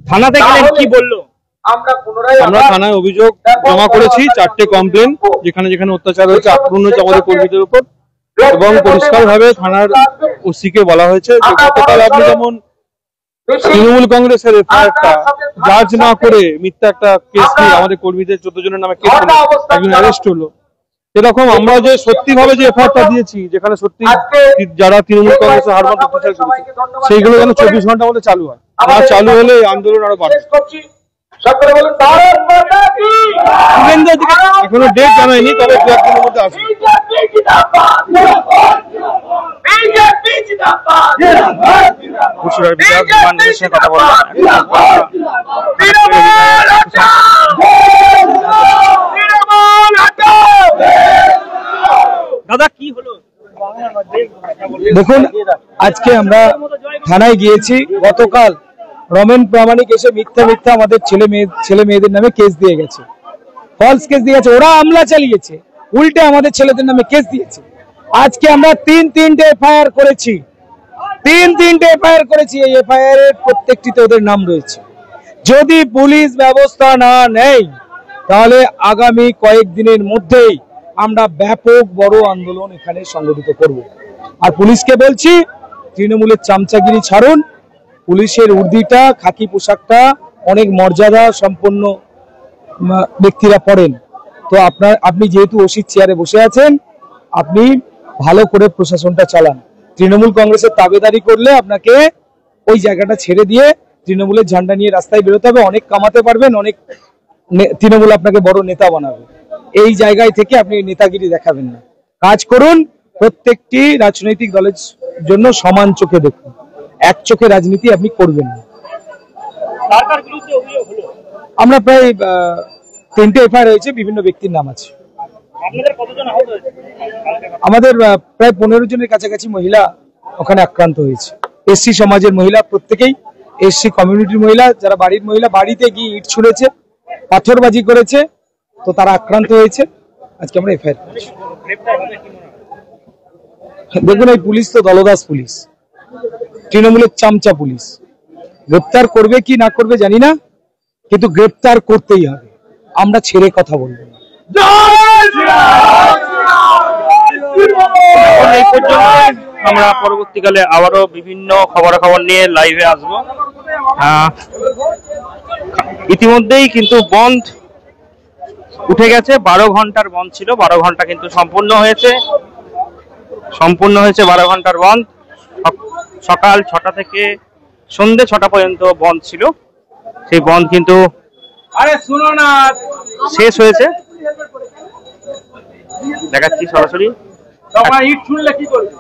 থানাতে গেলেন, কি বললো? আমরা থানায় অভিযোগ জমা করেছি, 4টে কমপ্লেন, যেখানে যেখানে অত্যাচার হয়েছে, আক্রমণ হয়েছে আমাদের কর্মীদের উপর, এবং পরিষ্কার ভাবে থানার ওসিকে বলা হয়েছে যে গতকাল আপনি যেমন তৃণমূল কংগ্রেসের এফআইআরটা জাজ না করে মিথ্যা একটা কেস দিয়ে আমাদের কর্মীদের 14 জনের নামে কেস হলো, একজন অ্যারেস্ট হলো, এরকম আমরা যে সত্যি ভাবে যে এফআইআরটা দিয়েছি, যেখানে সত্যি যারা তৃণমূল কংগ্রেসের হারমাত অত্যাচার করেছে সেইগুলো যেন 24 ঘন্টার মধ্যে চালু হয়। আর চালু হলে এই আন্দোলন আরো বাড়বে। এখনো ডেট জানায়নি, তবে 2 একদিনের মধ্যে আসবে। কথা বললাম। দাদা, কি হলো? দেখুন, আজকে আমরা থানায় গিয়েছি। গতকাল রমেন প্রামাণিক এসে মিথ্যা আমাদের ছেলে মেয়েদের নামে কেস দিয়ে গেছে, ফলস কেস দিয়ে গেছে। ওরা হামলা চালিয়েছে, উল্টে আমাদের ছেলেদের নামে কেস দিয়েছে। আজকে আমরা তিনটে এফআইআর করেছি, এই এফআইআর এর প্রত্যেকটিতে ওদের নাম রয়েছে। যদি পুলিশ ব্যবস্থা না নেয় তাহলে আগামী কয়েকদিনের মধ্যেই আমরা ব্যাপক বড় আন্দোলন এখানে সংগঠিত করব। আর পুলিশকে বলছি, তৃণমূলের চামচাগিরি ছাড়ুন। পুলিশের উর্দিটা, খাকি পোশাকটা অনেক মর্যাদা সম্পন্ন ব্যক্তিরা পড়েন। তো আপনি যেহেতু ওসির চেয়ারে বসে আছেন, আপনি ভালো করে প্রশাসনটা চালান। তৃণমূল কংগ্রেসের তাবেদারি করলে আপনাকে ওই জায়গাটা ছেড়ে দিয়ে তৃণমূলের ঝান্ডা নিয়ে রাস্তায় বেরোতে হবে। অনেক কামাতে পারবেন, অনেক তৃণমূল আপনাকে বড় নেতা বানাবে। এই জায়গায় থেকে আপনি নেতাগিরি দেখাবেন না, কাজ করুন। প্রত্যেকটি রাজনৈতিক দলের জন্য সমান চোখে দেখুন, এক চোখে রাজনীতি আপনি করবেন না। আমরা প্রায় 3টে এফআইআর হয়েছে, বিভিন্ন ব্যক্তির নাম আছে। আমাদের প্রায় 15 জনের কাছাকাছি মহিলা ওখানে আক্রান্ত হয়েছে। এসসি সমাজের মহিলা, প্রত্যেকেই এসসি কমিউনিটির মহিলা, যারা বাড়ির মহিলা, বাড়িতে গিয়ে ইট ছুঁড়েছে, পাথরবাজি করেছে, তো তারা আক্রান্ত হয়েছে। আজকে আমরা এফআইআর করেছি। দেখুন, এই পুলিশ তো দলদাস পুলিশ, তৃণমূলের চামচা পুলিশ। গ্রেপ্তার করবে কি না করবে জানি না, কিন্তু গ্রেপ্তার করতেই হবে। আমরা ছেড়ে কথা বলবো না। আমরা পরবর্তীকালে আবারও বিভিন্ন খবরাখবর নিয়ে লাইভে আসব। ইতিমধ্যেই কিন্তু বন্ধ উঠে গেছে। 12 ঘন্টার বন্ধ ছিল, 12 ঘন্টা কিন্তু সম্পূর্ণ হয়েছে 12 ঘন্টার বন্ধ। সকাল 6টা থেকে সন্ধ্যে 6টা পর্যন্ত বন্ধ ছিল। সেই বন্ধ কিন্তু শেষ হয়েছে। দেখাচ্ছি সরাসরি। ইট ছুঁড়লে কি করবে?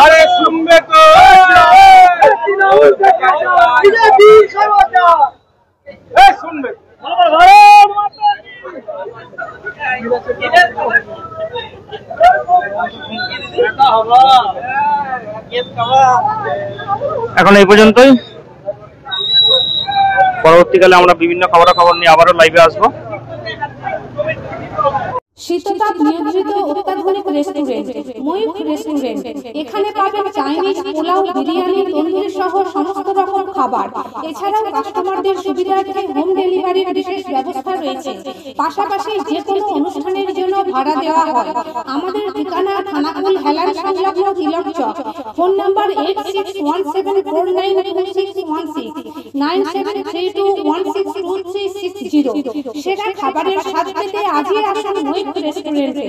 আরে শুনবে তো, শুনবে। এখন এই পর্যন্তই। পরবর্তীকালে আমরা বিভিন্ন খবরাখবর নিয়ে আবারও লাইভে আসবো। শীততাপ নিয়ন্ত্রিত অত্যাধুনিক রেস্টুরেন্ট ময়ূখ রেস্টুরেন্ট। এখানে পাবেন চাইনিজ, পোলাও, বিরিয়ানি, তন্দুরি সহ সমস্ত রকম খাবার। এছাড়াও কাস্টমারদের সুবিধার্থে হোম ডেলিভারির বিশেষ ব্যবস্থা রয়েছে। পাশাপাশি যে কোনো অনুষ্ঠানের জন্য ভাড়া দেওয়া হয়। আমাদের ঠিকানা থানাকুল হেলান সংলগ্ন তিলক চক। Phone number 8617492616 9732162360। সেরা খাবারের স্বাদ পেতে আজই আসুন ময়ূখ রেস্টুরেন্টে।